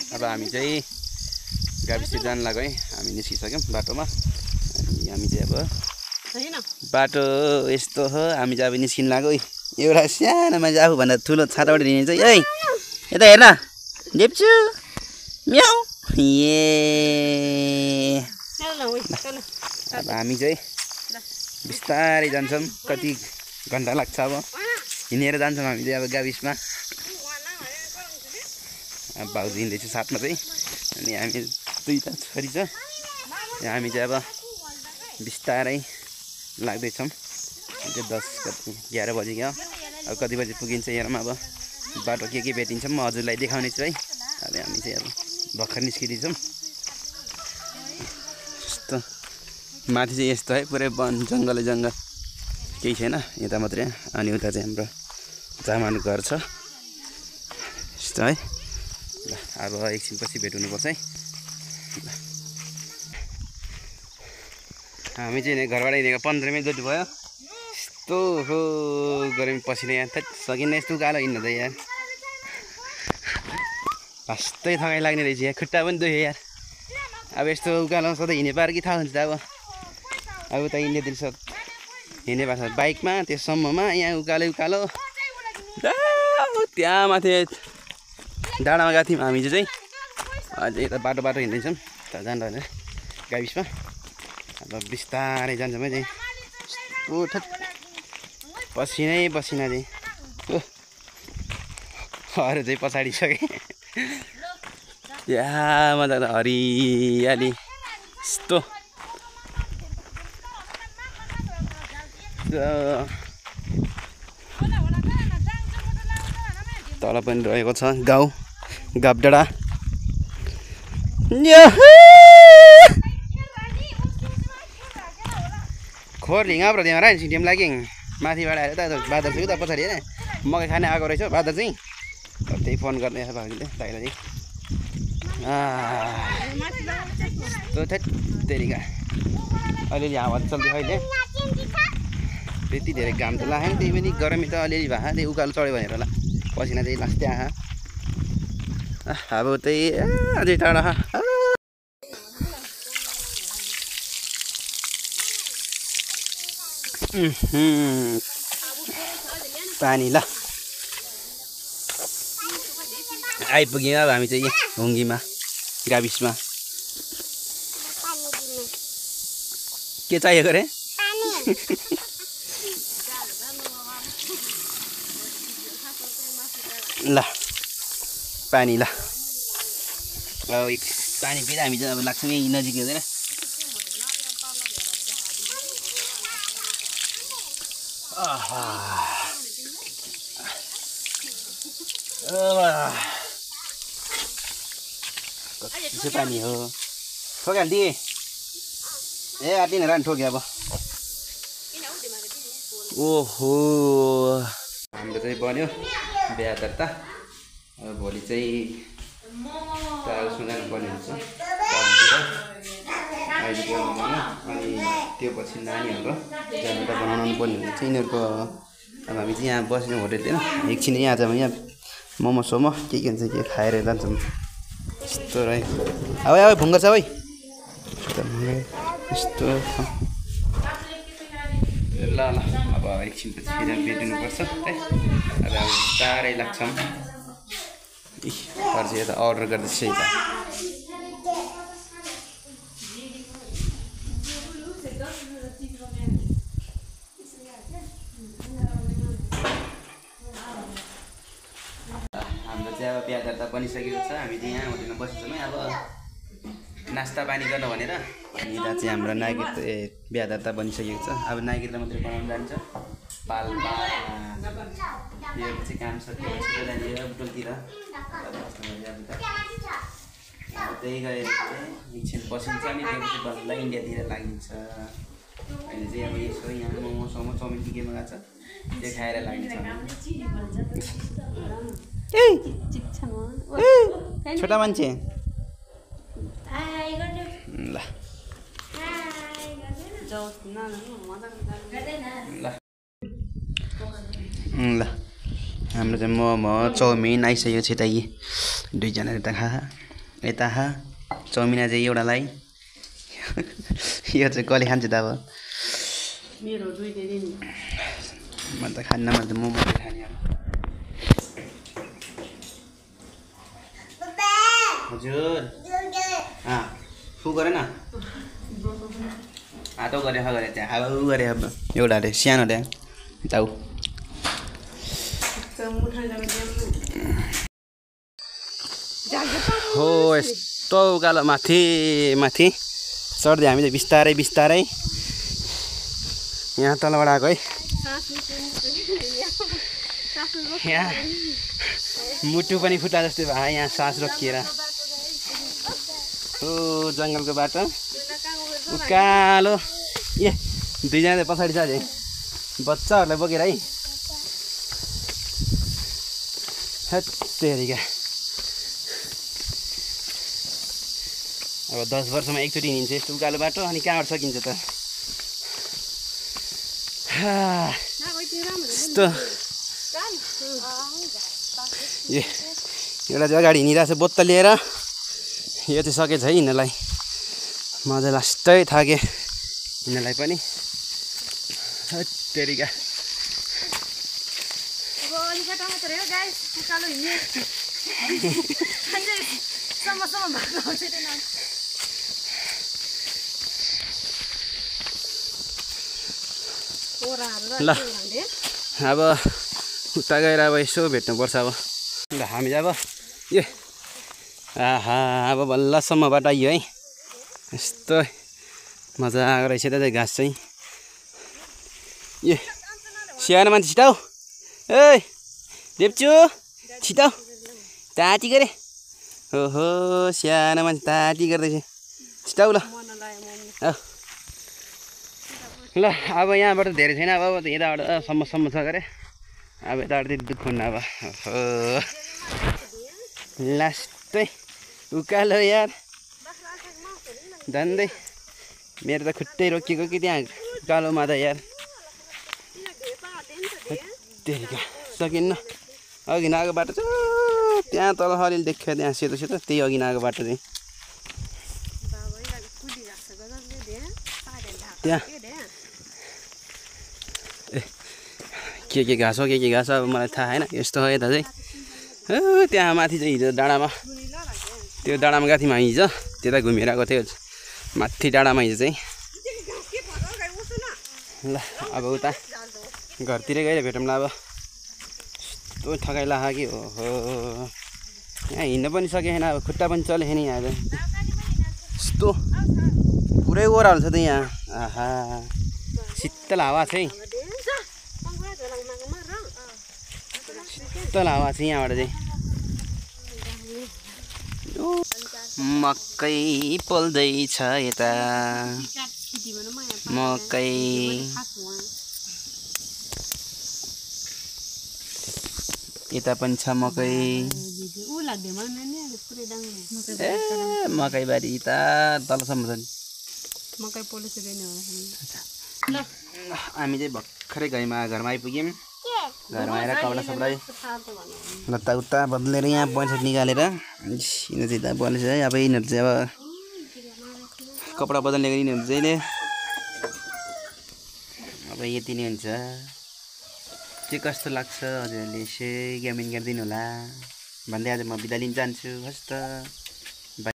अब हामी चाहिँ गाविस जान लाग्यो है। हामी निस्किसक्यौँ बाटोमा। अनि हामी चाहिँ अब बाटो यस्तो हो। हामी चाहिँ अब निस्किन लाग्यो। एउटा सानो मान्छे आफूभन्दा ठुलो छाताबाट हिँड्ने चाहिँ है यता हेर्न लेप्छु म्याउ ए। अब हामी चाहिँ बिस्तारै जान्छौँ। कति घन्टा लाग्छ अब हिँडेर जान्छौँ हामी चाहिँ अब गाविसमा। अब भाउजू हिँड्दैछ साथमा चाहिँ। अनि हामी दुईवटा छोरी छ। हामी चाहिँ अब बिस्तारै लाग्दैछौँ। चाहिँ 10 11 बजी गयो। अब कति बजी पुगिन्छ हेरौँ। अब बाटो के भेटिन्छ म हजुरलाई देखाउने छु है। अब हामी चाहिँ अब भर्खर निस्किँदैछौँ। यस्तो माथि चाहिँ यस्तो है पुरै वन जङ्गलै जङ्गल केही छैन यता मात्रै। अनि उता चाहिँ हाम्रो जामानु घर छ यस्तो है। ल अब एकछिनपछि भेट हुनुपर्छ है। हामी चाहिँ घरबाट हिँडेको 15 मिनट जति भयो। यस्तो हो गरम पसिना यार त सकिन्न। यस्तो उकालो हिँड्नु त यार वास्तै थकाइ लाग्ने रहेछ यार। खुट्टा पनि दुख्यो यार। अब यस्तो उकालो सधैँ हिँडे पार कि थाहा हुन्छ अब उता इन्डियातिर हिँड्ने भएको छ बाइकमा त्यससम्ममा। यहाँ उकालो त्यहाँ माथि डाँडामा गएको थियौँ हामी चाहिँ। अझै यता बाटो हिँड्दैछौँ त जाँदा होइन गाविसमा। अब बिस्तारै जान्छौँ है। यस्तो पसिनै पसिना चाहिँ अरू चाहिँ पछाडि सकेँ। यहाँ मजा हरियाली यस्तो तल पनि रहेको छ गाउँ गाबडाँडा। खोर ढिङ्गा पऱ्यो त्यहाँ नि सिटिएम लाग्यो माथिबाट आएर त बादर चाहिँ उता पछाडि होइन मकै खाने आएको रहेछ बादर चाहिँ। त्यही फोन गर्ने भाउजूले दाइलाई चाहिँ तेरिका अलिअलि हावा चल्दैछ अहिले। त्यति धेरै घाम त लागेन त्यही पनि गरमी त अलिअलि भएको त्यही उकालो चढ्यो भनेर होला पसिना चाहिँ लास्टै आहा। अब त्यही अझै टाढा पानी ल आइपुग्यौँ। अब हामी चाहिँ हुङ्गीमा गाविसमा। के चाहिएको रे ल पानी ल। अब पानी पिएर हामी चाहिँ अब लाग्छौँ यहीँ नजिकै हुँदैन। कति पानी हो ठोकिहाल्दिए ए आँटिन रान ठोक्यो अब। ओहो हाम्रो चाहिँ बन्यो बिहा दर्ता। अब भोलि चाहिँ उसमा जानुपर्ने हुन्छ अनि त्यो पछि नानीहरूको जन्म बनाउनु पर्ने हुन्छ यिनीहरूको। अब हामी चाहिँ यहाँ बस्ने होटलतिर एकछिन यहाँ जाऊँ। यहाँ मोमो सोमो के हुन्छ के खाएर जान्छौँ यस्तो रहेको। अब भुङ्गा छ है यस्तो ल अब एकछिनपछि फेरि भेटिनुपर्छ है। अब बिस्तारै लाग्छौँ। पर्सि यता अर्डर गर्दैछ यता। हाम्रो चाहिँ अब बिहा दर्ता बनिसकेको छ। हामी चाहिँ यहाँ होटेलमा बसेछौँ है अब नास्ता पानी गर्न भनेर। अनि यता चाहिँ हाम्रो नागरिक बिहा दर्ता बनिसकेको छ। अब नागरिकलाई मात्रै बनाउनु जान्छ पाल यो चाहिँ काम सकिएपछि लिएर बुटोलतिर त्यही गएर एकछिन बसिन्छ। अनि त्यसपछि बस्दा इन्डियातिर लागिन्छ। अहिले चाहिँ अब यसो यहाँ मोमो सोमो चाउमिन के मगाएको छ त्यो खाएर लागिन्छ। छोटा मान्छे ल ल हाम्रो चाहिँ मोमो चाउमिन आइसकेको छ। यता दुईजनाले त खा यता चाउमिन चाहिँ एउटालाई यो चाहिँ कसले खान्छ त अब मेरो दुई दिन म त खान्न म त मोमो खाने अब हजुर फु गरे न हातो गरे त्यहाँ अब उ गरे अब एउटाले सानो त्यहाँ जाऊ हो यस्तो उकालो माथि चढ्दै हामी चाहिँ बिस्तारै यहाँ तलबाट आएको है यहाँ मुटु पनि फुट्ला जस्तै भयो यहाँ सास रोकिएर हो जङ्गलको बाटो उकालो ए दुईजना चाहिँ पछाडि छ अझै बच्चाहरूलाई बोकेर है हेत्तेरिका अब 10 वर्षमा एकचोटि हिँड्छ यस्तो उकालो बाटो अनि कहाँबाट सकिन्छ त यस्तो ए एउटा चाहिँ अगाडि हिँडिरहेको छ बोतल लिएर यो चाहिँ सकेछ है हिँड्नलाई म चाहिँ लास्टै थाकेँ हिँड्नलाई पनि तेरिका ल अब उता गएर अब यसो भेट्नुपर्छ अब ल हामी अब ए आहा अब बल्लसम्मबाट आइयो है यस्तो मजा आएको रहेछ त घाँस चाहिँ ए सानो मान्छे छिटाउ ए देप्चु छिटाउ ताती गरे ओहो सानो मान्छे ताती गर्दैछ छिटाउ ल ल अब यहाँबाट धेरै छैन अब यताबाट सम्म छ गरे अब यताबाट चाहिँ दुःख हुन्न अब लास्टै उकालो यार जान्दै मेरो त खुट्टै रोकिएको कि त्यहाँ उकालोमा त यार त्यही सकिन्न अघि नआएको बाटो छ त्यहाँ तल अलिअलि देख्यो त्यहाँ सेतो त्यही अघि नआएको बाटो चाहिँ त्यहाँ के घाँस हो के घाँस अब मलाई थाहा छैन यस्तो हो यता चाहिँ त्यहाँ माथि चाहिँ हिजो डाँडामा त्यो डाँडामा गएको थियौँ हिजो त्यता घुमेर आएको थियो माथि डाँडामा हिजो चाहिँ ल अब उता घरतिरै गएर भेटौँला अब यस्तो ठगाइ लाग्यो कि हो यहाँ हिँड्न पनि सकेन अब खुट्टा पनि चलेन यहाँ यस्तो पुरै ओह्रालो छ त यहाँ आहा शीतल हावा छ है शीतल हावा छ यहाँबाट चाहिँ मकै पोल्दैछ यता मकै यता पनि छ मकै ए मकै बारी यता तलसम्म छ नि हामी चाहिँ भर्खरै घरमा आइपुग्यौँ घरमा आएर कपडा सपडा लत्ता उता बदलेर यहाँ पैँसठ निकालेर यिनीहरू चाहिँ यता बलेछ है अब यिनीहरू चाहिँ अब कपडा बदल्ने गरी यिनीहरू चाहिँ अब यति नै हुन्छ के कस्तो लाग्छ हजुरहरूले यसै कमेन्ट गरिदिनु होला भन्दै आज म बिदा लिन चाहन्छु हस् त।